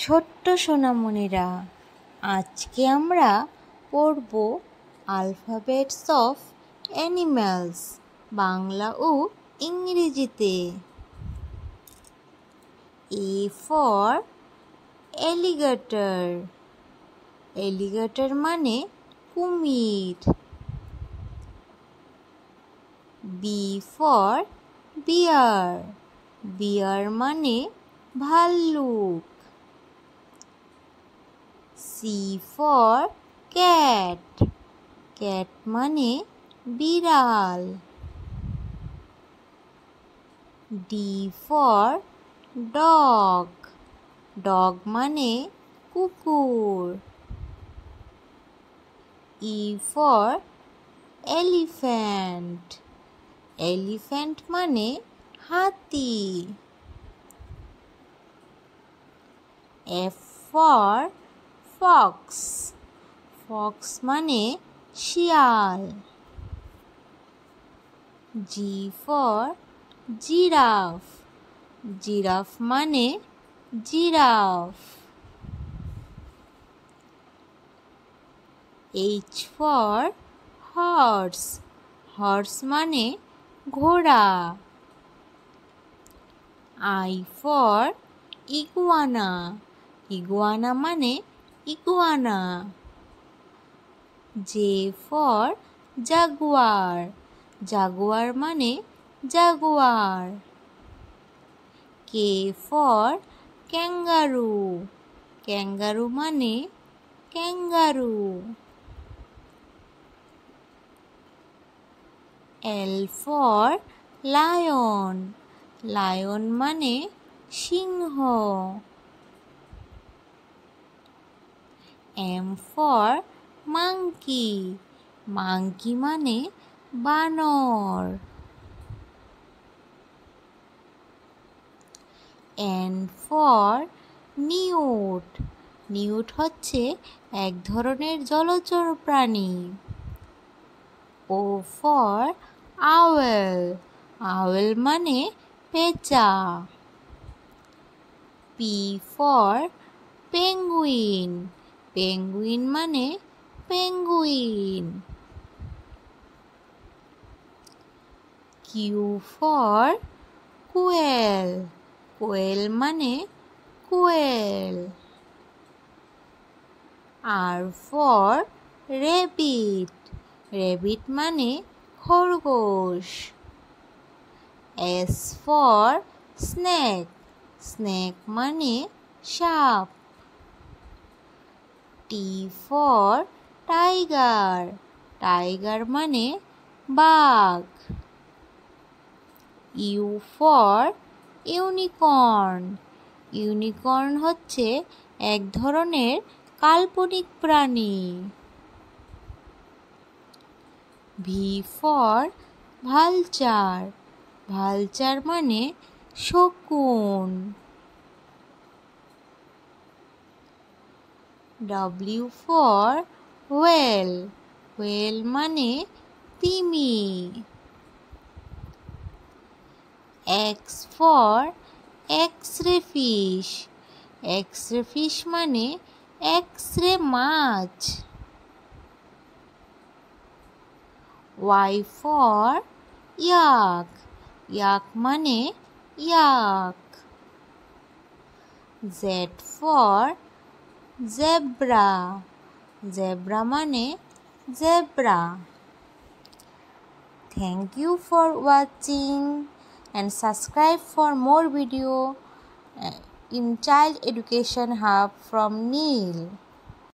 ছোট্ট সোনামণিরা, আজকে আমরা পড়ব আলফাবেটস অফ অ্যানিম্যালস বাংলা ও ইংরেজিতে। A for alligator, alligator মানে কুমির। B for bear, bear মানে ভাল্লুক। C for cat, cat মানে বিড়াল। D for dog, dog মানে কুকুর। E for elephant, elephant মানে হাতি। F for fox, fox মানে শিয়াল। G for giraffe, giraffe মানে giraffe. H for horse, horse মানে ঘোড়া। I for iguana, iguana মানে iguana. J for jaguar, jaguar মানে Jaguar. K for kangaroo, kangaroo মানে kangaroo. L for lion, lion মানে সিংহ। M for monkey, monkey মানে বানর। N for newt, newt হচ্ছে এক ধরনের জলচর প্রাণী। O for owl, owl মানে পেঁচা। P for penguin, penguin মানে penguin. Q for quail, quail মানে কোয়েল। R for rabbit, rabbit মানে খরগোশ। S for snake, snake মানে সাপ। T for tiger, tiger মানে বাঘ। U for unicorn, unicorn হচ্ছে এক ধরনের কাল্পনিক প্রাণী। V for vulture, vulture মানে শকুন। W for whale, whale মানে তিমি। X for x-ray fish, x-ray fish মানে x-ray much. Y for yak, yak মানে ইয়াক। Z for zebra, zebra মানে zebra. Thank you for watching and subscribe for more video in Child Education Hub from Neil.